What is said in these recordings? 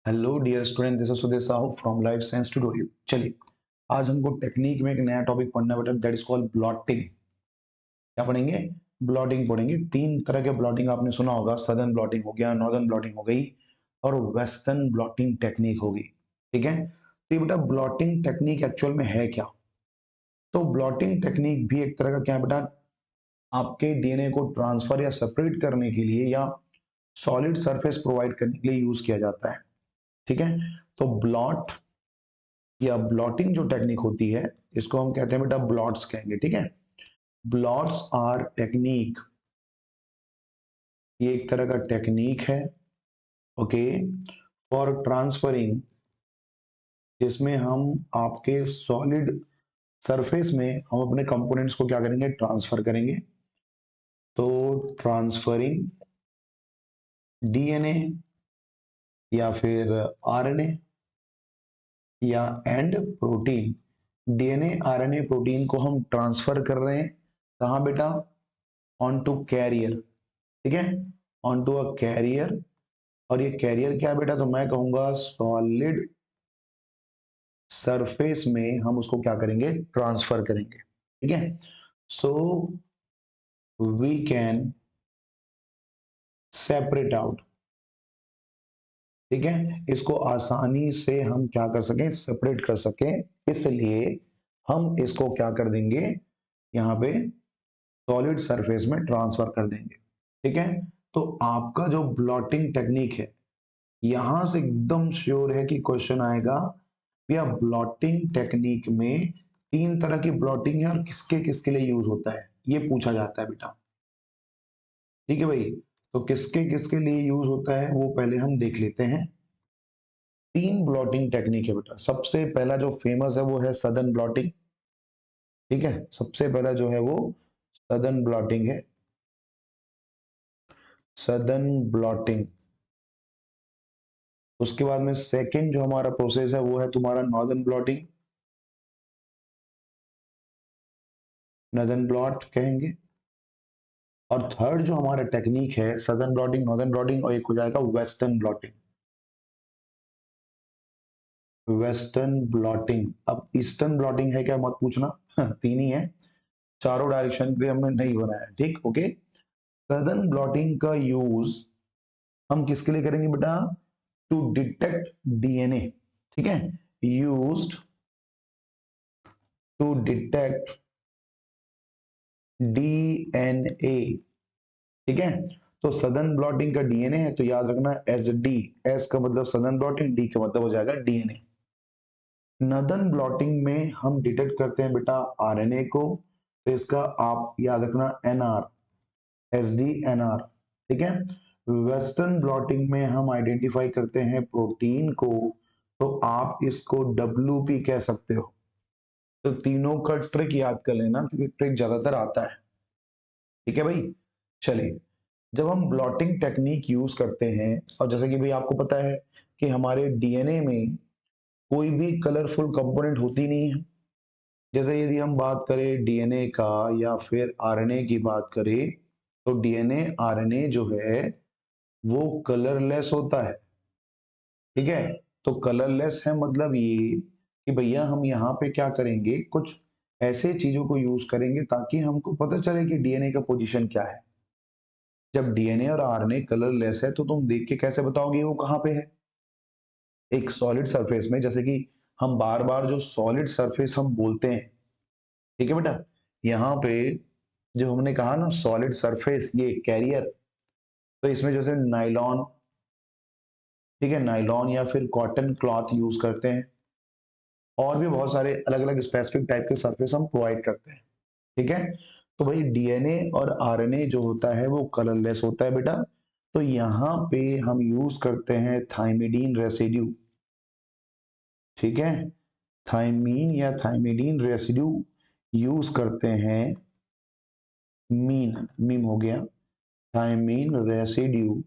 Hello dear student, this is Sudesh Sahu from life science tutorial. चलिए, आज हमको टेक्निक में एक नया टॉपिक पढ़ना बेटा, दैट इज कॉल्ड ब्लॉटिंग। क्या पढ़ेंगे? ब्लॉटिंग पढ़ेंगे। तीन तरह के ब्लॉटिंग आपने सुना होगा, सदर्न ब्लॉटिंग हो गया, नॉर्दर्न ब्लॉटिंग हो गई और वेस्टर्न ब्लॉटिंग टेक्निक होगी। ठीक है, तो ये बेटा ब्लॉटिंग टेक्निक एक्चुअल में है क्या? तो ब्लॉटिंग टेक्निक भी एक तरह का क्या है बेटा, आपके डीएनए को ट्रांसफर या सेपरेट करने के लिए या सॉलिड सरफेस प्रोवाइड करने के लिए यूज किया जाता है। ठीक है, तो ब्लॉट या ब्लॉटिंग जो टेक्निक होती है, इसको हम कहते हैं बेटा ब्लॉट्स कहेंगे। ठीक है, ब्लॉट्स आर टेक्निक, ये एक तरह का टेक्निक है। ओके, फॉर ट्रांसफरिंग, जिसमें हम आपके सॉलिड सरफेस में हम अपने कंपोनेंट्स को क्या करेंगे, ट्रांसफर करेंगे। तो ट्रांसफरिंग डीएनए या फिर आरएनए या and protein, DNA RNA protein को हम ट्रांसफर कर रहे हैं कहाँ बेटा, ऑन टू कैरियर। ठीक है, ऑन टू अ कैरियर। और ये कैरियर क्या है बेटा, तो मैं कहूंगा सॉलिड सरफेस में हम उसको क्या करेंगे, ट्रांसफर करेंगे। ठीक है, so we can separate out. ठीक है, इसको आसानी से हम क्या कर सकें, सेपरेट कर सकें, इसलिए हम इसको क्या कर देंगे, यहाँ पे सॉलिड सरफेस में ट्रांसफर कर देंगे। ठीक है, तो आपका जो ब्लॉटिंग टेक्निक है, यहां से एकदम श्योर है कि क्वेश्चन आएगा, या ब्लॉटिंग टेक्निक में तीन तरह की ब्लॉटिंग है और किसके किसके लिए यूज होता है, ये पूछा जाता है बेटा। ठीक है भाई, तो किसके किसके लिए यूज होता है वो पहले हम देख लेते हैं। तीन ब्लॉटिंग टेक्निक है बेटा। सबसे पहला जो फेमस है वो है सदर्न ब्लॉटिंग। ठीक है, सबसे पहला जो है वो सदर्न ब्लॉटिंग है, सदर्न ब्लॉटिंग। उसके बाद में सेकंड जो हमारा प्रोसेस है वो है तुम्हारा नॉर्दर्न ब्लॉटिंग, नॉर्दर्न ब्लॉट कहेंगे। और थर्ड जो हमारा टेक्निक है, सदर्न ब्लॉटिंग, नॉर्दर्न ब्लॉटिंग, और एक हो जाएगा वेस्टर्न ब्लॉटिंग। Western blotting. अब ईस्टर्न ब्लॉटिंग है क्या मत पूछना, तीन ही है, चारों डायरेक्शन पे हमने नहीं बनाया। ठीक, ओके। सदर्न ब्लॉटिंग का यूज हम किसके लिए करेंगे बेटा, टू डिटेक्ट डीएनए। ठीक है, यूज्ड टू डिटेक्ट डीएनए। ठीक है, तो सदर्न ब्लॉटिंग का डीएनए है, तो याद रखना एस डी, एस का मतलब सदर्न ब्लॉटिंग, डी का मतलब हो जाएगा डीएनए। नदन ब्लॉटिंग में हम डिटेक्ट करते हैं बेटा आरएनए को, तो इसका आप याद रखना एनआर, एसडी एनआर। ठीक है, वेस्टर्न ब्लॉटिंग में हम आइडेंटिफाई करते हैं प्रोटीन को, तो आप इसको डब्ल्यूपी कह सकते हो। तो तीनों का ट्रिक याद कर लेना, क्योंकि ट्रिक ज्यादातर आता है। ठीक है भाई, चलिए, जब हम ब्लॉटिंग टेक्निक यूज करते हैं, और जैसे कि भाई आपको पता है कि हमारे डीएनए में कोई भी कलरफुल कंपोनेंट होती नहीं है। जैसे यदि हम बात करें डीएनए का या फिर आरएनए की बात करें, तो डीएनए आरएनए जो है वो कलरलेस होता है। ठीक है, तो कलरलेस है मतलब ये कि भैया हम यहाँ पे क्या करेंगे, कुछ ऐसे चीजों को यूज करेंगे ताकि हमको पता चले कि डीएनए का पोजीशन क्या है। जब डीएनए और आरएनए कलरलेस है तो तुम देख के कैसे बताओगे वो कहाँ पे है, एक सॉलिड सरफेस में। जैसे कि हम बार बार जो सॉलिड सरफेस हम बोलते हैं, ठीक है बेटा, यहाँ पे जो हमने कहा ना सॉलिड सरफेस, ये कैरियर, तो इसमें जैसे नाइलॉन, ठीक है, नाइलॉन या फिर कॉटन क्लॉथ यूज करते हैं, और भी बहुत सारे अलग अलग स्पेसिफिक टाइप के सरफेस हम प्रोवाइड करते हैं। ठीक है, तो भाई डीएनए और आरएनए जो होता है वो कलरलेस होता है बेटा। तो यहाँ पे हम यूज करते हैं थाइमिडीन रेसिड्यू। ठीक है, थाइमीन या थाइमिडीन रेसिड्यू यूज करते हैं, मीन, मीम हो गया, थाइमीन रेसिड्यू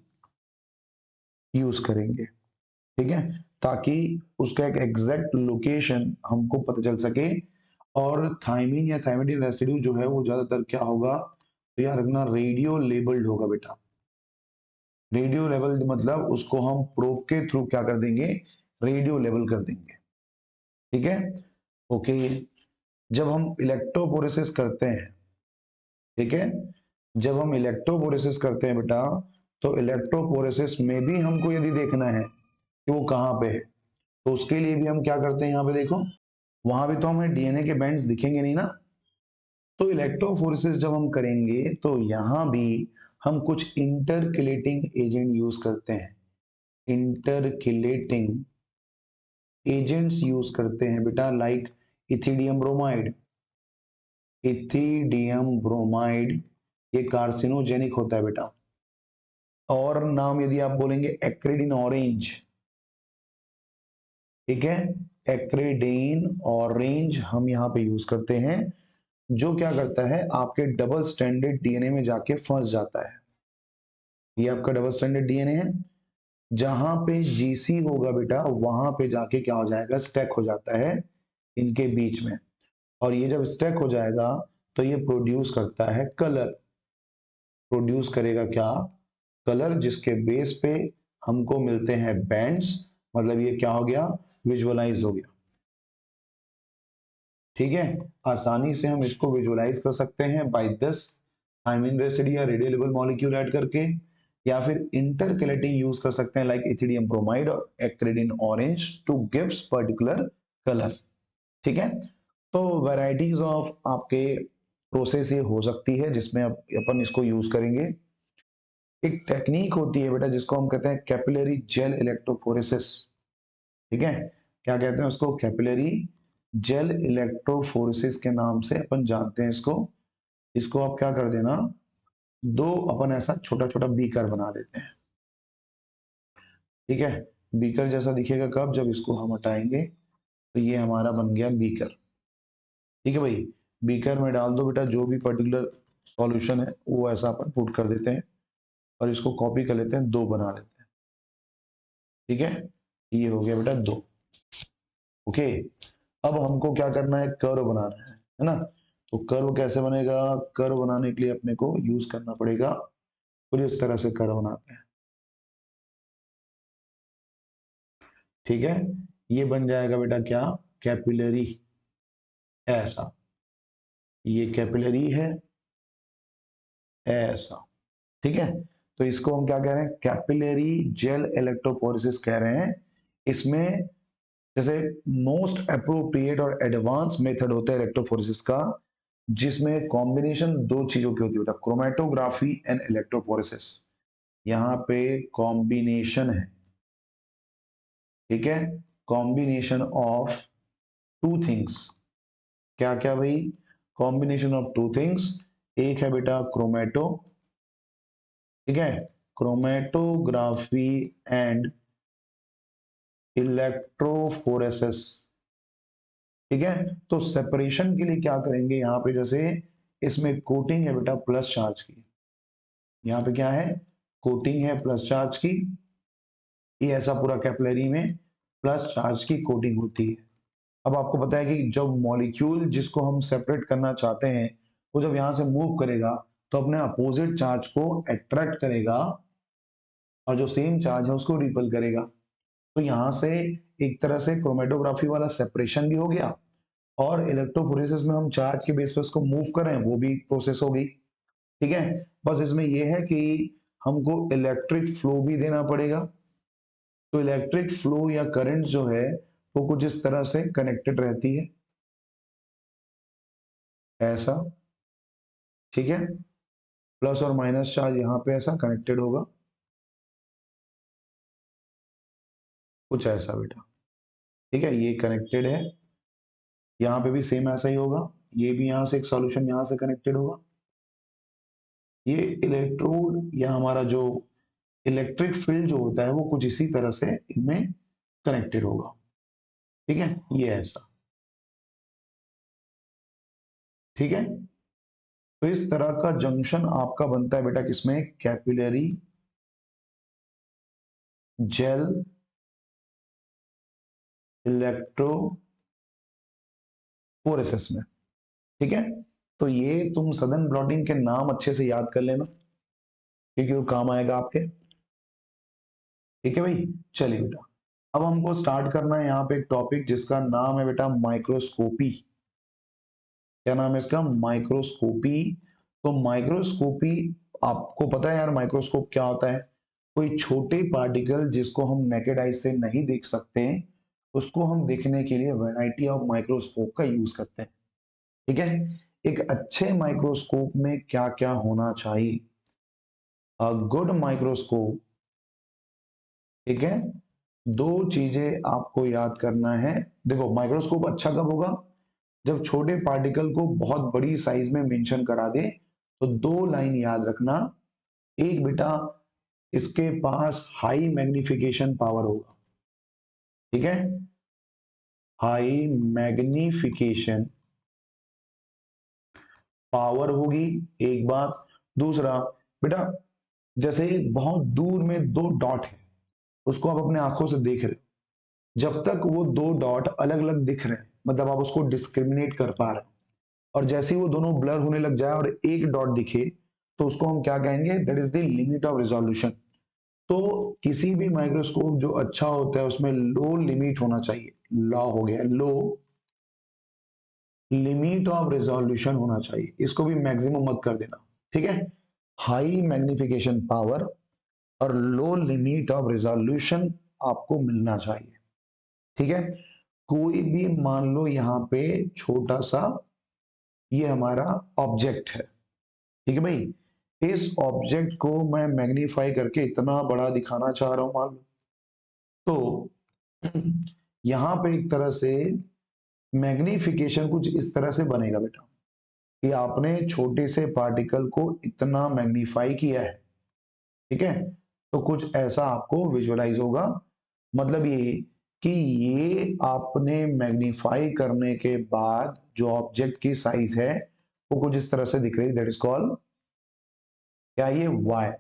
यूज करेंगे। ठीक है, ताकि उसका एक एग्जैक्ट लोकेशन हमको पता चल सके। और थाइमीन या थाइमिडीन रेसिड्यू जो है वो ज्यादातर क्या होगा, तो याद रखना रेडियो लेबल्ड होगा बेटा, रेडियो लेवल मतलब उसको हम प्रोब के थ्रू क्या कर देंगे, रेडियो लेवल कर देंगे। ठीक है, ओके। जब हम इलेक्ट्रोफोरेसिस करते हैं, ठीक है, जब हम इलेक्ट्रोफोरेसिस करते हैं बेटा, तो इलेक्ट्रोफोरेसिस में भी हमको यदि देखना है कि वो कहाँ पे है, तो उसके लिए भी हम क्या करते हैं, यहाँ पे देखो, वहां भी तो हमें डीएनए के बैंड्स दिखेंगे नहीं ना। तो इलेक्ट्रोफोरेसिस जब हम करेंगे तो यहाँ भी हम कुछ इंटरकिलेटिंग एजेंट यूज करते हैं, इंटरकिलेटिंग एजेंट्स यूज करते हैं बेटा, like ethidium bromide. Ethidium bromide ये कार्सिनोजेनिक होता है बेटा। और नाम यदि आप बोलेंगे एक्रिडिन ऑरेंज, ठीक है, एक्रिडिन ऑरेंज हम यहाँ पे यूज करते हैं, जो क्या करता है आपके डबल स्ट्रैंडेड डीएनए में जाके फंस जाता है। ये आपका डबल स्ट्रैंडेड डीएनए है, जहां पे जीसी होगा बेटा वहां पे जाके क्या हो जाएगा, स्टैक हो जाता है इनके बीच में। और ये जब स्टैक हो जाएगा तो ये प्रोड्यूस करता है कलर, प्रोड्यूस करेगा क्या, कलर, जिसके बेस पे हमको मिलते हैं बैंड्स। मतलब ये क्या हो गया, विजुअलाइज हो गया। ठीक है, आसानी से हम इसको विजुअलाइज कर सकते हैं बाय दिस थायमिन रेसिड या रेडियोलेबल मॉलिक्यूल ऐड करके, या फिर इंटरकलेटिंग यूज कर सकते हैं लाइक इथिडियम ब्रोमाइड और acridine orange to gives particular colour. ठीक है, तो वैरायटीज ऑफ आपके प्रोसेस ये हो सकती है जिसमें अपन इसको यूज करेंगे। एक टेक्निक होती है बेटा जिसको हम कहते हैं कैपिलरी जेल इलेक्ट्रोफोरेसिस। ठीक है, क्या कहते हैं उसको, कैपिलरी जेल इलेक्ट्रोफोरेसिस के नाम से अपन जानते हैं इसको। इसको आप क्या कर देना, दो अपन ऐसा छोटा छोटा बीकर बना देते हैं। ठीक है, बीकर जैसा दिखेगा कब, जब इसको हम हटाएंगे तो ये हमारा बन गया बीकर। ठीक है भाई, बीकर में डाल दो बेटा जो भी पर्टिकुलर सॉल्यूशन है वो ऐसा अपन पुट कर देते हैं, और इसको कॉपी कर लेते हैं, दो बना लेते हैं। ठीक है, ये हो गया बेटा दो। ओके, अब हमको क्या करना है, कर्व बनाना है ना। तो कर्व कैसे बनेगा, कर्व बनाने के लिए अपने को यूज करना पड़ेगा, कुछ इस तरह से कर्व बनाते हैं। ठीक है, ये बन जाएगा बेटा क्या, कैपिलरी, ऐसा, ये कैपिलरी है ऐसा। ठीक है, तो इसको हम क्या कह रहे हैं, कैपिलरी जेल इलेक्ट्रोफोरेसिस कह रहे हैं। इसमें जैसे मोस्ट अप्रोप्रिएट और एडवांस मेथड होता है इलेक्ट्रोफोरेसिस का, जिसमें कॉम्बिनेशन दो चीजों की होती है बेटा, क्रोमेटोग्राफी एंड इलेक्ट्रोफोरेसिस। यहाँ पे कॉम्बिनेशन है, ठीक है, कॉम्बिनेशन ऑफ टू थिंग्स। क्या क्या भाई, कॉम्बिनेशन ऑफ टू थिंग्स। एक है बेटा क्रोमेटो, ठीक है, क्रोमेटोग्राफी एंड इलेक्ट्रोफोरेसिस। ठीक है, तो सेपरेशन के लिए क्या करेंगे, यहाँ पे जैसे इसमें कोटिंग है बेटा प्लस चार्ज की, यहाँ पे क्या है, कोटिंग है प्लस चार्ज की। ये ऐसा पूरा कैपिलरी में प्लस चार्ज की कोटिंग होती है। अब आपको पता है कि जब मॉलिक्यूल जिसको हम सेपरेट करना चाहते हैं वो जब यहाँ से मूव करेगा तो अपने अपोजिट चार्ज को अट्रैक्ट करेगा, और जो सेम चार्ज है उसको रिपल करेगा। तो यहाँ से एक तरह से क्रोमेटोग्राफी वाला सेपरेशन भी हो गया, और इलेक्ट्रोफोरेसिस में हम चार्ज के बेस पे उसको मूव कर रहे हैं, वो भी प्रोसेस हो गई। ठीक है, बस इसमें यह है कि हमको इलेक्ट्रिक फ्लो भी देना पड़ेगा। तो इलेक्ट्रिक फ्लो या करंट जो है वो कुछ इस तरह से कनेक्टेड रहती है, ऐसा। ठीक है, प्लस और माइनस चार्ज यहाँ पे ऐसा कनेक्टेड होगा, कुछ ऐसा बेटा। ठीक है, ये कनेक्टेड है, यहाँ पे भी सेम ऐसा ही होगा, ये भी यहाँ से एक सॉल्यूशन यहाँ से कनेक्टेड होगा। ये इलेक्ट्रोड या हमारा जो इलेक्ट्रिक फील्ड जो होता है वो कुछ इसी तरह से इनमें कनेक्टेड होगा। ठीक है, ये ऐसा। ठीक है, तो इस तरह का जंक्शन आपका बनता है बेटा किसमें, कैपिलरी जेल इलेक्ट्रोफोरेसिस में। ठीक है, तो ये तुम सदन ब्लॉटिंग के नाम अच्छे से याद कर लेना, क्योंकि वो काम आएगा आपके। ठीक है भाई, चलिए बेटा अब हमको स्टार्ट करना है यहाँ पे एक टॉपिक जिसका नाम है बेटा माइक्रोस्कोपी। क्या नाम है इसका? माइक्रोस्कोपी। तो माइक्रोस्कोपी, आपको पता है यार माइक्रोस्कोप क्या होता है? कोई छोटे पार्टिकल जिसको हम नेकेड आई से नहीं देख सकते हैं, उसको हम देखने के लिए वैरायटी ऑफ माइक्रोस्कोप का यूज करते हैं। ठीक है, एक अच्छे माइक्रोस्कोप में क्या क्या होना चाहिए? अ गुड माइक्रोस्कोप, ठीक है, दो चीजें आपको याद करना है। देखो माइक्रोस्कोप अच्छा कब होगा? जब छोटे पार्टिकल को बहुत बड़ी साइज में मेंशन करा दे। तो दो लाइन याद रखना। एक बेटा, इसके पास हाई मैग्निफिकेशन पावर होगा। ठीक है, हाई मैग्निफिकेशन पावर होगी, एक बात। दूसरा बेटा, जैसे बहुत दूर में दो डॉट है, उसको आप अपने आंखों से देख रहे हो, जब तक वो दो डॉट अलग अलग दिख रहे हैं मतलब आप उसको डिस्क्रिमिनेट कर पा रहे हो, और जैसे ही वो दोनों ब्लर होने लग जाए और एक डॉट दिखे, तो उसको हम क्या कहेंगे? That is the limit of resolution. तो किसी भी माइक्रोस्कोप जो अच्छा होता है उसमें लो लिमिट होना चाहिए। लॉ हो गया, लो लिमिट ऑफ रिजोल्यूशन होना चाहिए, इसको भी मैक्सिमम मत कर देना। ठीक है, हाई मैग्निफिकेशन पावर और लो लिमिट ऑफ रिजोल्यूशन आपको मिलना चाहिए। ठीक है, कोई भी मान लो यहाँ पे छोटा सा ये हमारा ऑब्जेक्ट है। ठीक है भाई, इस ऑब्जेक्ट को मैं मैग्नीफाई करके इतना बड़ा दिखाना चाह रहा हूं मान लो, तो यहाँ पे एक तरह से मैग्नीफिकेशन कुछ इस तरह से बनेगा बेटा कि आपने छोटे से पार्टिकल को इतना मैग्नीफाई किया है। ठीक है, तो कुछ ऐसा आपको विजुअलाइज होगा। मतलब ये कि ये आपने मैग्नीफाई करने के बाद जो ऑब्जेक्ट की साइज है वो कुछ इस तरह से दिख रही है, दैट इज कॉल्ड क्या? ये y।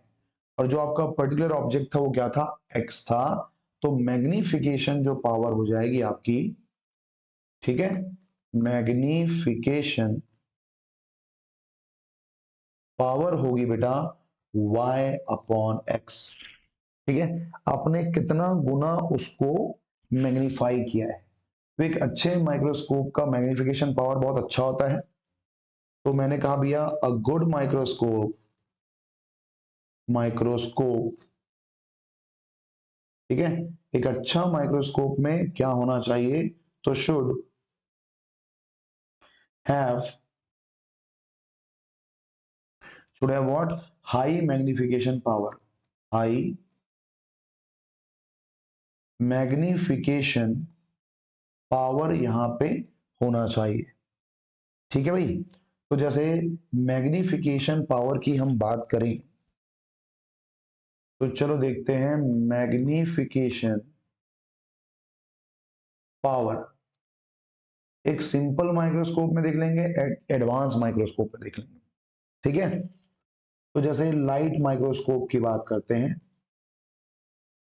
और जो आपका पर्टिकुलर ऑब्जेक्ट था वो क्या था? x था। तो मैग्निफिकेशन जो पावर हो जाएगी आपकी, ठीक है, मैग्निफिकेशन पावर होगी बेटा y अपॉन x। ठीक है, आपने कितना गुना उसको मैग्नीफाई किया है। तो एक अच्छे माइक्रोस्कोप का मैग्निफिकेशन पावर बहुत अच्छा होता है। तो मैंने कहा भैया अ गुड माइक्रोस्कोप, माइक्रोस्कोप, ठीक है, एक अच्छा माइक्रोस्कोप में क्या होना चाहिए? तो should have, should have what? High magnification power, high magnification power यहां पे होना चाहिए। ठीक है भाई, तो जैसे मैग्निफिकेशन पावर की हम बात करें तो चलो देखते हैं मैग्निफिकेशन पावर एक सिंपल माइक्रोस्कोप में देख लेंगे, एडवांस माइक्रोस्कोप में देख लेंगे। ठीक है, तो जैसे लाइट माइक्रोस्कोप की बात करते हैं।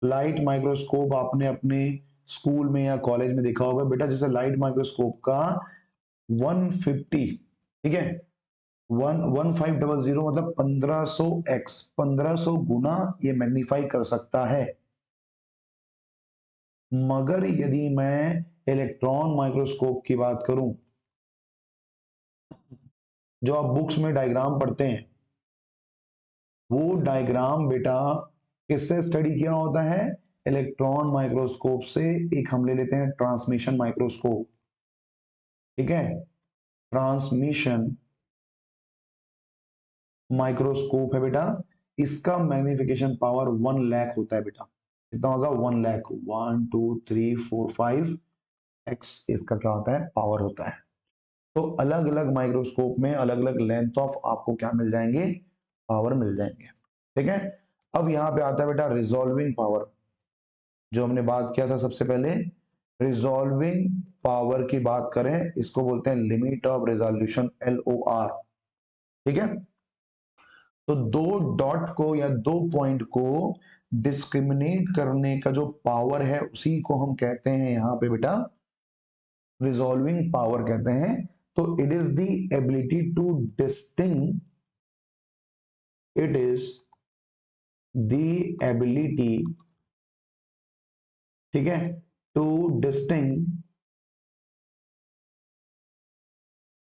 लाइट माइक्रोस्कोप आपने अपने स्कूल में या कॉलेज में देखा होगा बेटा, जैसे लाइट माइक्रोस्कोप का 150, ठीक है, 1500 मतलब 1500x, 1500 गुना ये मैग्नीफाई कर सकता है। मगर यदि मैं इलेक्ट्रॉन माइक्रोस्कोप की बात करूं, जो आप बुक्स में डायग्राम पढ़ते हैं, वो डायग्राम बेटा किससे स्टडी किया होता है? इलेक्ट्रॉन माइक्रोस्कोप से। एक हम ले लेते हैं ट्रांसमिशन माइक्रोस्कोप। ठीक है, ट्रांसमिशन माइक्रोस्कोप है बेटा, इसका मैग्निफिकेशन पावर 1 लाख होता है बेटा। कितना होगा? 1 लाख। 1 2 3 4 5 एक्स इसका क्या होता है? पावर होता है। तो अलग अलग माइक्रोस्कोप में अलग अलग लेंथ ऑफ आपको क्या मिल जाएंगे? पावर मिल जाएंगे। ठीक है, अब यहाँ पे आता है बेटा रिजॉल्विंग पावर, जो हमने बात किया था सबसे पहले। रिजॉल्विंग पावर की बात करें, इसको बोलते हैं लिमिट ऑफ रिजोल्यूशन, LOR। ठीक है, तो दो डॉट को या दो पॉइंट को डिस्क्रिमिनेट करने का जो पावर है उसी को हम कहते हैं यहाँ पे बेटा रिजॉल्विंग पावर कहते हैं। तो it is the ability to distinguish, it is the ability ठीक है, टू डिस्टिंग,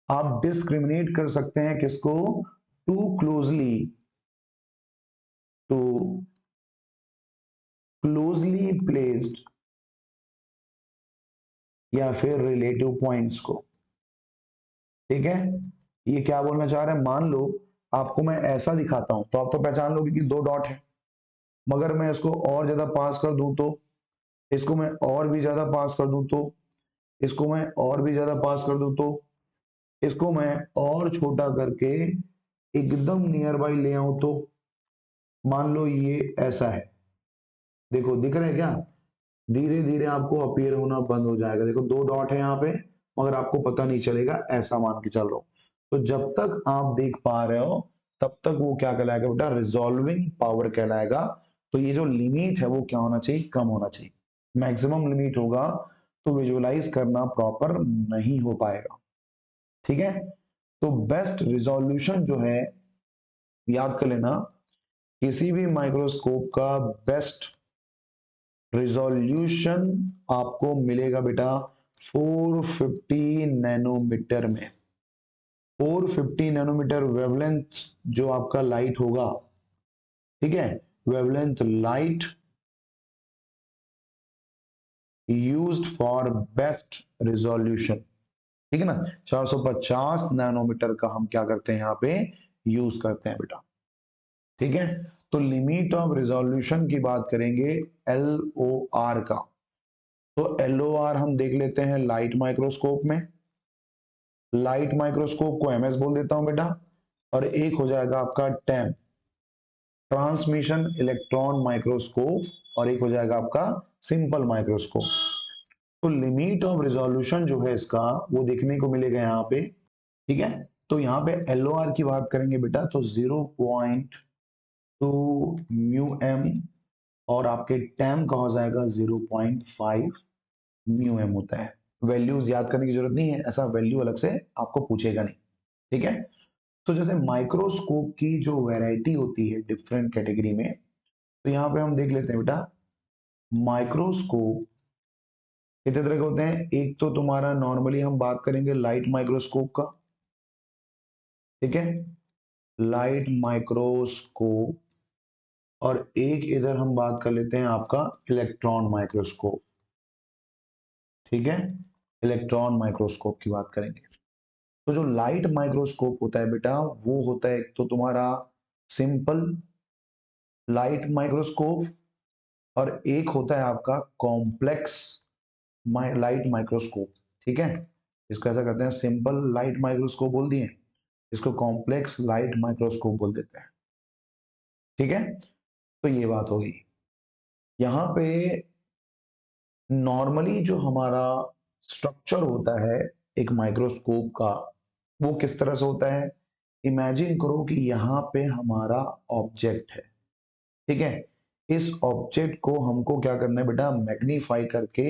आप डिस्क्रिमिनेट कर सकते हैं किसको, to closely, to closely placed या फिर रिलेटिव पॉइंट्स को। ठीक है, ये क्या बोलना चाह रहे हैं, मान लो आपको मैं ऐसा दिखाता हूं तो आप तो पहचान लोगे कि दो डॉट है, मगर मैं इसको और ज्यादा पास कर दूं तो, इसको मैं और भी ज्यादा पास कर दूं तो, इसको मैं और भी ज्यादा पास कर दूं तो, इसको मैं और छोटा करके एकदम नियर बाई ले आऊं तो, मान लो ये ऐसा है, देखो दिख रहे हैं क्या, धीरे धीरे आपको अपीयर होना बंद हो जाएगा, देखो दो डॉट है यहाँ पे, मगर आपको पता नहीं चलेगा, ऐसा मान के चल रहा हूं। तो जब तक आप देख पा रहे हो तब तक वो क्या कहलाएगा बेटा, रिजॉल्विंग पावर कहलाएगा। तो ये जो लिमिट है वो क्या होना चाहिए, कम होना चाहिए। मैक्सिमम लिमिट होगा तो विजुअलाइज करना प्रॉपर नहीं हो पाएगा। ठीक है, तो बेस्ट रिजोल्यूशन जो है, याद कर लेना, किसी भी माइक्रोस्कोप का बेस्ट रिजोल्यूशन आपको मिलेगा बेटा 450 नैनोमीटर में। 450 नैनोमीटर वेवलेंथ जो आपका लाइट होगा, ठीक है, wavelength light used for best resolution. ठीक है ना, 450 नैनोमीटर का हम क्या करते हैं यहाँ पे यूज करते हैं बेटा। ठीक है, तो लिमिट ऑफ रिजोल्यूशन की बात करेंगे एल ओ आर का, तो एल ओ आर हम देख लेते हैं लाइट माइक्रोस्कोप में, लाइट माइक्रोस्कोप को एमएस बोल देता हूं बेटा, और एक हो जाएगा आपका टैम, ट्रांसमिशन इलेक्ट्रॉन माइक्रोस्कोप, और एक हो जाएगा आपका सिंपल माइक्रोस्कोप। तो लिमिट ऑफ रिजोल्यूशन जो है इसका वो देखने को मिलेगा यहाँ पे। ठीक है, तो यहाँ पे एल ओ आर की बात करेंगे बेटा तो 0.2 म्यू एम, और आपके टैम का हो जाएगा 0.5 म्यू एम होता है। वैल्यूज याद करने की जरूरत नहीं है, ऐसा वैल्यू अलग से आपको पूछेगा नहीं। ठीक है, तो जैसे माइक्रोस्कोप की जो वैरायटी होती है डिफरेंट कैटेगरी में, तो यहाँ पे हम देख लेते हैं बेटा, माइक्रोस्कोप कितने तरह के होते हैं, एक तो तुम्हारा नॉर्मली हम बात करेंगे लाइट माइक्रोस्कोप का, ठीक है, लाइट माइक्रोस्कोप, और एक इधर हम बात कर लेते हैं आपका इलेक्ट्रॉन माइक्रोस्कोप। ठीक है, इलेक्ट्रॉन माइक्रोस्कोप की बात करेंगे। तो जो लाइट माइक्रोस्कोप होता है बेटा वो होता है एक तो तुम्हारा सिंपल लाइट माइक्रोस्कोप, और एक होता है आपका कॉम्प्लेक्स लाइट माइक्रोस्कोप। ठीक है, इसको ऐसा करते हैं, सिंपल लाइट माइक्रोस्कोप बोल दिए, इसको कॉम्प्लेक्स लाइट माइक्रोस्कोप बोल देते हैं। ठीक है, तो ये बात होगी। यहाँ पे नॉर्मली जो हमारा स्ट्रक्चर होता है एक माइक्रोस्कोप का, वो किस तरह से होता है, इमेजिन करो कि यहाँ पे हमारा ऑब्जेक्ट है। ठीक है, इस ऑब्जेक्ट को हमको क्या करना है बेटा, मैग्नीफाई करके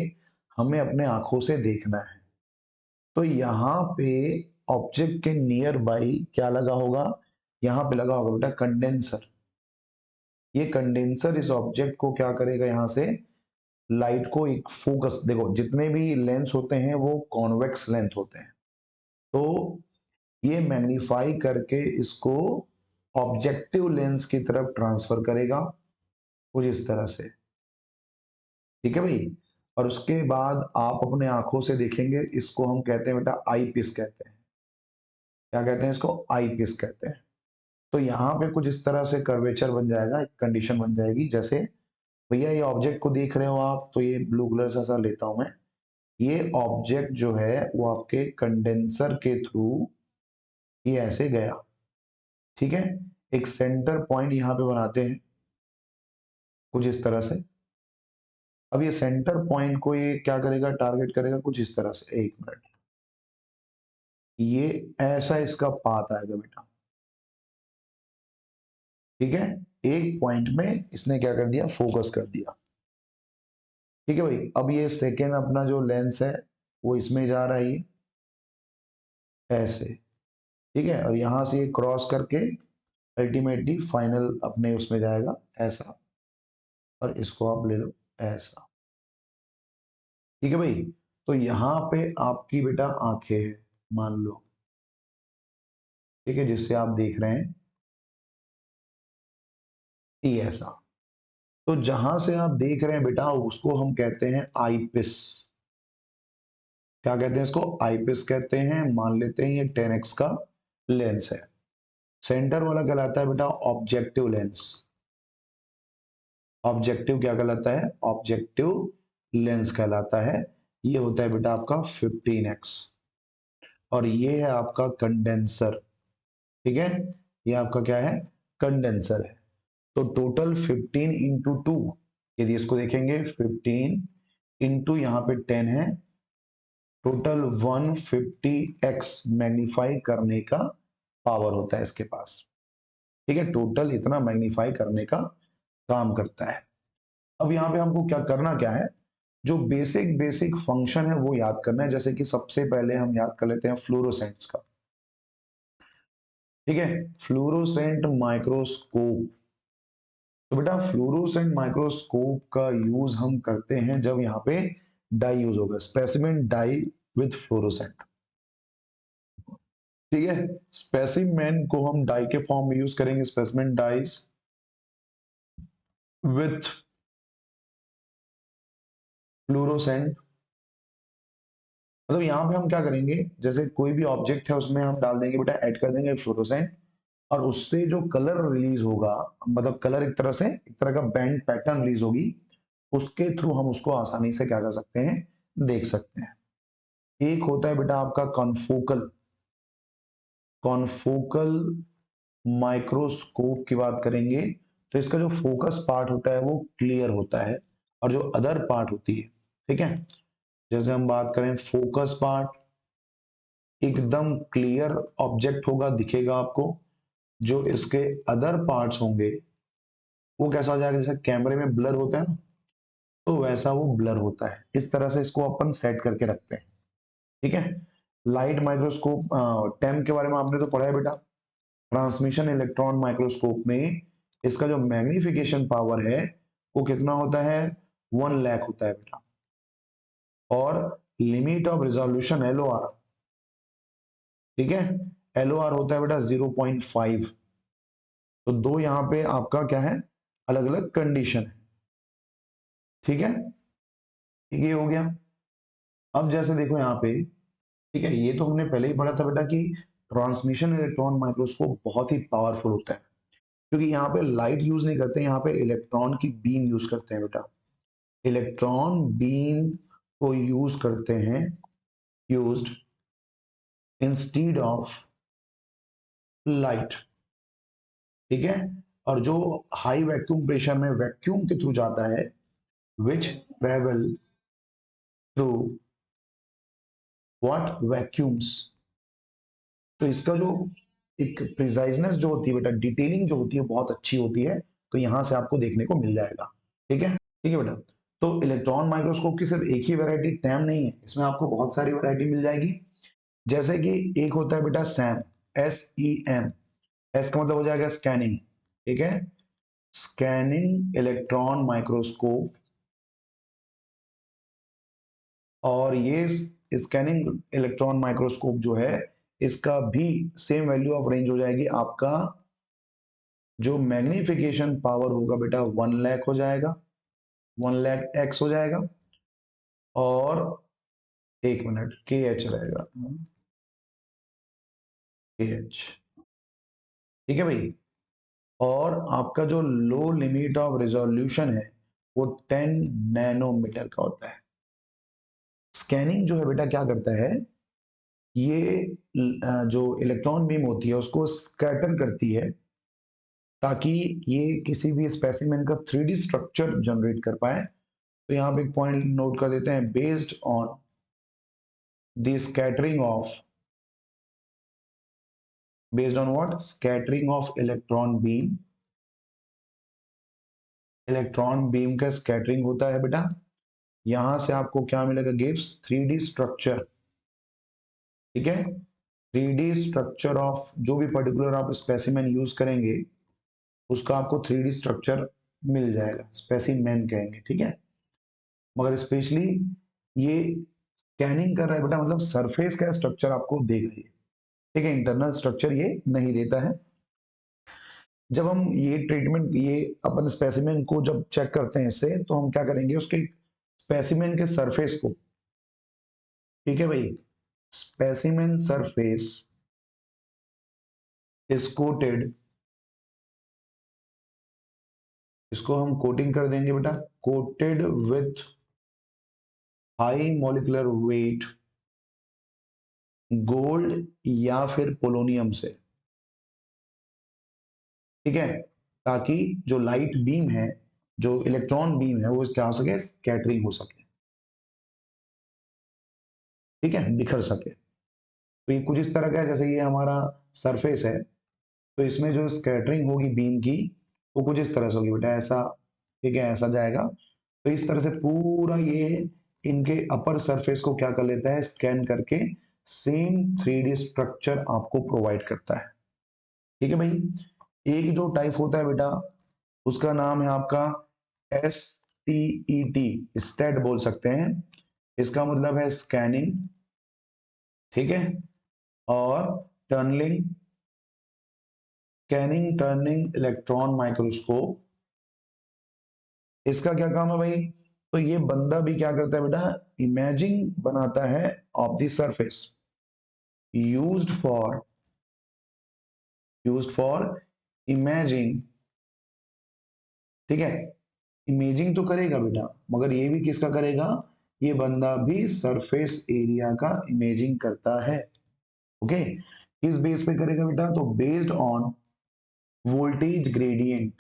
हमें अपने आंखों से देखना है। तो यहाँ पे ऑब्जेक्ट के नियर बाई क्या लगा होगा, यहाँ पे लगा होगा बेटा कंडेंसर। ये कंडेंसर इस ऑब्जेक्ट को क्या करेगा, यहाँ से लाइट को एक फोकस, देखो जितने भी लेंस होते हैं वो कॉन्वेक्स लेंथ होते हैं, तो ये मैग्नीफाई करके इसको ऑब्जेक्टिव लेंस की तरफ ट्रांसफर करेगा कुछ इस तरह से। ठीक है भाई, और उसके बाद आप अपने आंखों से देखेंगे, इसको हम कहते हैं बेटा आई पीस कहते हैं। क्या कहते हैं इसको, आई पीस कहते हैं। तो यहाँ पे कुछ इस तरह से कर्वेचर बन जाएगा, एक कंडीशन बन जाएगी, जैसे भैया ये ऑब्जेक्ट को देख रहे हो आप, तो ये ब्लू कलर से ऐसा लेता हूं मैं, ये ऑब्जेक्ट जो है वो आपके कंडेंसर के थ्रू ये ऐसे गया। ठीक है, एक सेंटर पॉइंट यहाँ पे बनाते हैं कुछ इस तरह से। अब ये सेंटर पॉइंट को ये क्या करेगा, टारगेट करेगा कुछ इस तरह से, एक मिनट, ये ऐसा इसका पाथ आएगा बेटा। ठीक है, एक पॉइंट में इसने क्या कर दिया, फोकस कर दिया। ठीक है भाई, अब ये सेकेंड अपना जो लेंस है वो इसमें जा रहा है, ये ऐसे। ठीक है, और यहां से ये क्रॉस करके अल्टीमेटली फाइनल अपने उसमें जाएगा ऐसा, और इसको आप ले लो ऐसा। ठीक है भाई। तो यहाँ पे आपकी बेटा आंखें हैं मान लो, ठीक है, जिससे आप देख रहे हैं ये ऐसा। तो जहां से आप देख रहे हैं बेटा उसको हम कहते हैं आईपिस। क्या कहते हैं इसको? आईपिस कहते हैं। मान लेते हैं ये 10x का लेंस है। सेंटर वाला कहलाता है बेटा ऑब्जेक्टिव लेंस। ऑब्जेक्टिव क्या कहलाता है? ऑब्जेक्टिव लेंस कहलाता है। ये होता है बेटा आपका 15x। और ये है आपका कंडेंसर। ठीक है, ये आपका क्या है? कंडेंसर है। तो टोटल 15 इंटू टू, यदि इसको देखेंगे 15 इंटू यहाँ पे 10 है, टोटल 150x मैग्नीफाई करने का पावर होता है इसके पास। ठीक है, टोटल इतना मैग्नीफाई करने का काम करता है। अब यहाँ पे हमको क्या करना क्या है? जो बेसिक बेसिक फंक्शन है वो याद करना है। जैसे कि सबसे पहले हम याद कर लेते हैं फ्लोरोसेंट्स का। ठीक है, फ्लोरोसेंट माइक्रोस्कोप। तो बेटा फ्लोरोसेंट माइक्रोस्कोप का यूज हम करते हैं जब यहाँ पे डाई यूज होगा, स्पेसिमेन डाई विथ फ्लोरोसेंट। ठीक है, स्पेसिमेन को हम डाई के फॉर्म में यूज करेंगे, स्पेसिमेन डाइज विथ फ्लोरोसेंट। मतलब यहाँ पे हम क्या करेंगे, जैसे कोई भी ऑब्जेक्ट है उसमें हम डाल देंगे बेटा, ऐड कर देंगे फ्लोरोसेंट, और उससे जो कलर रिलीज होगा, मतलब कलर एक तरह का बैंड पैटर्न रिलीज होगी, उसके थ्रू हम उसको आसानी से क्या कर सकते हैं, देख सकते हैं। एक होता है बेटा आपका कॉन्फोकल। कॉन्फोकल माइक्रोस्कोप की बात करेंगे तो इसका जो फोकस पार्ट होता है वो क्लियर होता है, और जो अदर पार्ट होती है, ठीक है, जैसे हम बात करें फोकस पार्ट, एकदम क्लियर ऑब्जेक्ट होगा, दिखेगा आपको। जो इसके अदर पार्ट्स होंगे वो कैसा हो जाएगा, जैसे कैमरे में ब्लर होता है ना, तो वैसा वो ब्लर होता है। इस तरह से इसको अपन सेट करके रखते हैं। ठीक है, लाइट माइक्रोस्कोप, टेम के बारे में आपने तो पढ़ा है बेटा। ट्रांसमिशन इलेक्ट्रॉन माइक्रोस्कोप में इसका जो मैग्निफिकेशन पावर है वो कितना होता है? 1 लाख होता है बेटा। और लिमिट ऑफ रिजोल्यूशन LOR, ठीक है, LOR होता है बेटा 0.5। तो दो यहाँ पे आपका क्या है, अलग अलग कंडीशन है। ठीक है, ये हो गया। अब जैसे देखो यहाँ पे, ठीक है, ये तो हमने पहले ही पढ़ा था बेटा कि ट्रांसमिशन इलेक्ट्रॉन माइक्रोस्कोप बहुत ही पावरफुल होता है, क्योंकि यहाँ पे लाइट यूज नहीं करते, यहाँ पे इलेक्ट्रॉन की बीम यूज करते हैं बेटा। इलेक्ट्रॉन बीम को यूज करते हैं, यूज्ड इंस्टीड ऑफ लाइट। ठीक है, और जो हाई वैक्यूम प्रेशर में वैक्यूम के थ्रू जाता है, विच ट्रेवल थ्रू व्हाट वैक्यूम्स। तो इसका जो एक प्रिसाइजनेस जो होती है बेटा, डिटेलिंग जो होती है बहुत अच्छी होती है। तो यहां से आपको देखने को मिल जाएगा। ठीक है बेटा। तो इलेक्ट्रॉन माइक्रोस्कोप की सिर्फ एक ही वैरायटी टैम नहीं है, इसमें आपको बहुत सारी वैरायटी मिल जाएगी। जैसे कि एक होता है बेटा सैम, SEM। एस का मतलब हो जाएगा स्कैनिंग। ठीक है, स्कैनिंग इलेक्ट्रॉन माइक्रोस्कोप। और ये स्कैनिंग इलेक्ट्रॉन माइक्रोस्कोप जो है, इसका भी सेम वैल्यू ऑफ रेंज हो जाएगी आपका। जो मैग्निफिकेशन पावर होगा बेटा 1 लाख हो जाएगा, 1 लाख x हो जाएगा। और एक मिनट, KH रहेगा, KH। ठीक है भाई। और आपका जो लो लिमिट ऑफ रिजोल्यूशन है वो 10 नैनोमीटर का होता है। स्कैनिंग जो है बेटा क्या करता है, ये जो इलेक्ट्रॉन बीम होती है उसको स्कैटर करती है, ताकि ये किसी भी स्पेसिमेन का 3D स्ट्रक्चर जनरेट कर पाए। तो यहाँ पे एक पॉइंट नोट कर देते हैं, based on the scattering of, based on what, scattering of electron beam. Electron beam का स्कैटरिंग होता है बेटा, यहां से आपको क्या मिलेगा, गिव्स 3D स्ट्रक्चर। ठीक है, 3D स्ट्रक्चर ऑफ जो भी पर्टिकुलर आप स्पेसिमेन यूज करेंगे उसका आपको 3D स्ट्रक्चर मिल जाएगा, स्पेसिमेन कहेंगे। ठीक है, मगर स्पेशली ये स्कैनिंग कर रहा है बेटा, मतलब सरफेस का स्ट्रक्चर आपको देख रही है, ठीक है, इंटरनल स्ट्रक्चर ये नहीं देता है। जब हम ये ट्रीटमेंट, ये अपन स्पेसिमेन को जब चेक करते हैं इससे, तो हम क्या करेंगे, उसके स्पेसिमेन के सरफेस को, ठीक है भाई, स्पेसिमेन सरफेस इज कोटेड, इसको हम कोटिंग कर देंगे बेटा, coated with high molecular weight gold या फिर पोलोनियम से, ठीक है, ताकि जो लाइट बीम है, जो इलेक्ट्रॉन बीम है, वो क्या हो सके, स्कैटरिंग हो सके, ठीक है, बिखर सके। तो ये कुछ इस तरह का है, जैसे ये हमारा सरफेस है, तो इसमें जो स्कैटरिंग होगी बीम की, वो कुछ इस तरह से होगी बेटा, ऐसा, ठीक है, ऐसा जाएगा। तो इस तरह से पूरा ये इनके अपर सरफेस को क्या कर लेता है, स्कैन करके सेम 3D स्ट्रक्चर आपको प्रोवाइड करता है, ठीक है भाई। एक जो टाइप होता है बेटा, उसका नाम है आपका STET, स्टेट बोल सकते हैं, इसका मतलब है स्कैनिंग, ठीक है, और tunneling, scanning turning electron microscope, इसका क्या काम है भाई, तो ये बंदा भी क्या करता है बेटा, इमेजिंग बनाता है of the surface, used for imaging, ठीक है, इमेजिंग तो करेगा बेटा, मगर ये भी किसका करेगा, ये बंदा भी सरफेस एरिया का इमेजिंग करता है, ओके। किस बेस पे करेगा बेटा, तो based on voltage gradient,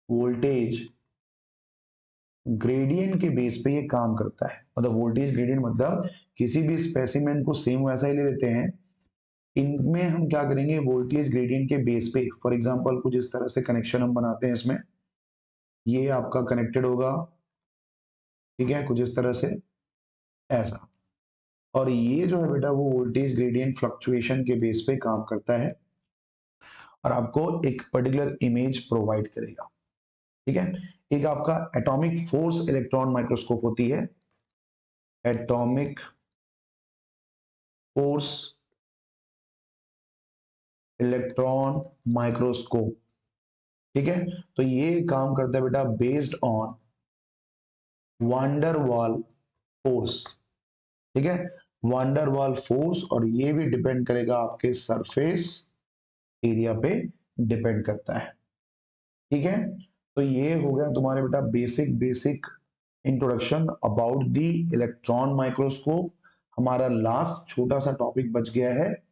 voltage gradient के बेस पे ये काम करता है। मतलब वोल्टेज ग्रेडियंट मतलब किसी भी स्पेसिमेन को सेम वैसा ही ले लेते हैं, इनमें हम क्या करेंगे, वोल्टेज ग्रेडियंट के बेस पे, फॉर एग्जांपल कुछ इस तरह से कनेक्शन हम बनाते हैं इसमें, ये आपका कनेक्टेड होगा, ठीक है, कुछ इस तरह से, ऐसा, और ये जो है बेटा वो वोल्टेज ग्रेडियंट फ्लक्चुएशन के बेस पे काम करता है और आपको एक पर्टिकुलर इमेज प्रोवाइड करेगा, ठीक है। एक आपका एटॉमिक फोर्स इलेक्ट्रॉन माइक्रोस्कोप होती है, एटॉमिक फोर्स इलेक्ट्रॉन माइक्रोस्कोप, ठीक है। तो ये काम करता है बेटा बेस्ड ऑन वांडरवाल फोर्स, ठीक है, वांडरवाल फोर्स, और ये भी डिपेंड करेगा आपके सरफेस एरिया पे डिपेंड करता है, ठीक है। तो ये हो गया तुम्हारे बेटा basic basic introduction about the electron microscope. हमारा लास्ट छोटा सा टॉपिक बच गया है,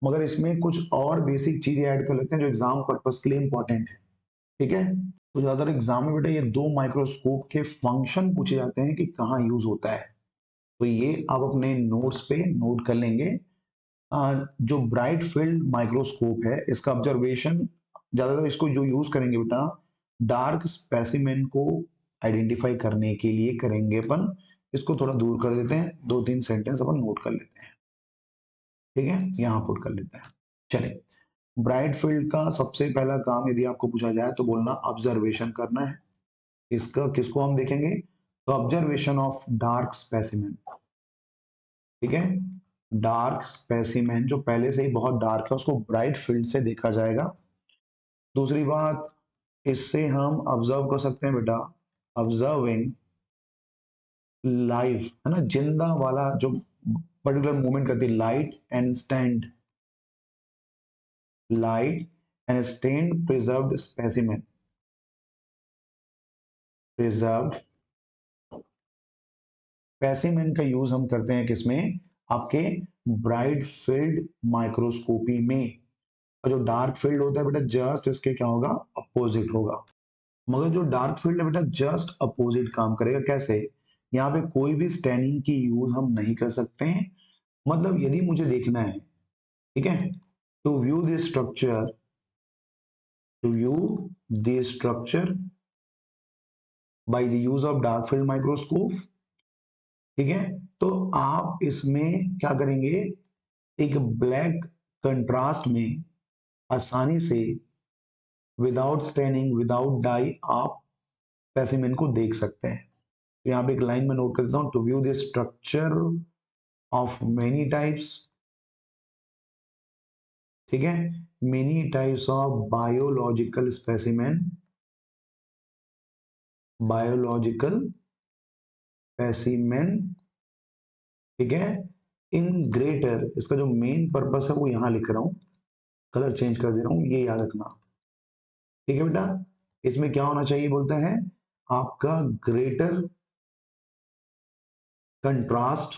मगर इसमें कुछ और बेसिक चीजें ऐड कर लेते हैं जो एग्जाम पर्पस के लिए इंपॉर्टेंट है, ठीक है। तो ज्यादातर एग्जाम में बेटा ये दो माइक्रोस्कोप के फंक्शन पूछे जाते हैं कि कहाँ यूज होता है, तो ये आप अपने नोट्स पे नोट कर लेंगे। जो ब्राइट फील्ड माइक्रोस्कोप है, इसका ऑब्जर्वेशन ज्यादातर इसको जो यूज करेंगे बेटा, डार्क स्पेसिमेन को आइडेंटिफाई करने के लिए करेंगे अपन। इसको थोड़ा दूर कर देते हैं, दो तीन सेंटेंस अपन नोट कर लेते हैं, ठीक है, यहाँ पुट कर लेते हैं। चलिए, ब्राइट फील्ड का सबसे पहला काम यदि आपको पूछा जाए तो बोलना ऑब्जर्वेशन करना है। इसका किसको हम देखेंगे, तो ऑब्जर्वेशन ऑफ डार्क स्पेसिमेन, ठीक है, डार्क स्पेसिमेन जो पहले से ही बहुत डार्क है उसको ब्राइट फील्ड से देखा जाएगा। दूसरी बात, इससे हम ऑब्जर्व कर सकते हैं बेटा, ऑब्जर्विंग लाइव, है ना, जिंदा वाला जो पर्टिकुलर मूवमेंट करती है, light and stained preserved specimen, preserved specimen का यूज हम करते हैं किसमें, आपके ब्राइट फील्ड माइक्रोस्कोपी में। और जो डार्क फील्ड होता है बेटा जस्ट इसके क्या होगा, अपोजिट होगा। मगर जो डार्क फील्ड है बेटा जस्ट अपोजिट काम करेगा, कैसे, यहाँ पे कोई भी स्टैनिंग की यूज हम नहीं कर सकते हैं। मतलब यदि मुझे देखना है, ठीक है, to view the structure, to view the structure by the use of dark field microscope, ठीक है, तो आप इसमें क्या करेंगे, एक ब्लैक कंट्रास्ट में आसानी से विदाउट स्टेनिंग विदाउट डाई आप स्पेसिमेन को देख सकते हैं। तो यहाँ पे एक लाइन में नोट कर देता हूँ, to view the structure of many types, ठीक है, many types of biological specimen, biological specimen, ठीक है, इन ग्रेटर, इसका जो मेन पर्पस है वो यहां लिख रहा हूं, कलर चेंज कर दे रहा हूं, ये याद रखना, ठीक है बेटा। इसमें क्या होना चाहिए बोलते हैं, आपका greater contrast,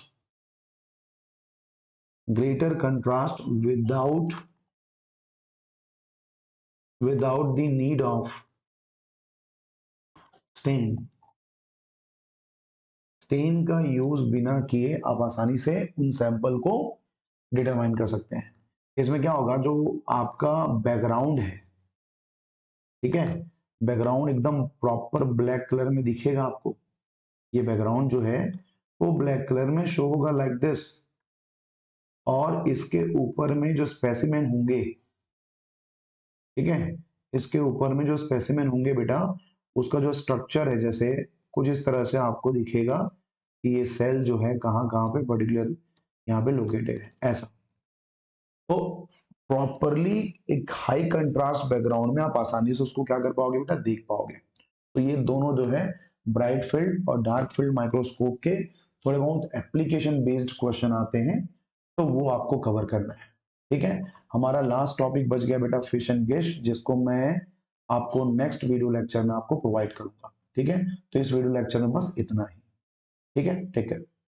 greater contrast without the need of stain, stain का यूज बिना किए आप आसानी से उन सैंपल को डिटरमाइन कर सकते हैं। इसमें क्या होगा, जो आपका बैकग्राउंड है, ठीक है, बैकग्राउंड एकदम प्रॉपर ब्लैक कलर में दिखेगा आपको, ये बैकग्राउंड जो है वो ब्लैक कलर में शो होगा लाइक दिस, और इसके ऊपर में जो स्पेसिमेन होंगे, ठीक है, इसके ऊपर में जो स्पेसिमेन होंगे बेटा, उसका जो स्ट्रक्चर है जैसे कुछ इस तरह से आपको दिखेगा कि ये सेल जो है कहाँ कहाँ पे पर्टिकुलर यहाँ पे लोकेटेड है, ऐसा। तो प्रॉपरली एक हाई कंट्रास्ट बैकग्राउंड में आप आसानी से उसको क्या कर पाओगे बेटा, देख पाओगे। तो ये दोनों जो है ब्राइट फील्ड और डार्क फील्ड माइक्रोस्कोप के थोड़े बहुत एप्लीकेशन बेस्ड क्वेश्चन आते हैं, तो वो आपको कवर करना है, ठीक है। हमारा लास्ट टॉपिक बच गया बेटा फिश एंड गिश, जिसको मैं आपको नेक्स्ट वीडियो लेक्चर में आपको प्रोवाइड करूंगा, ठीक है। तो इस वीडियो लेक्चर में बस इतना ही, ठीक है, टेक केयर।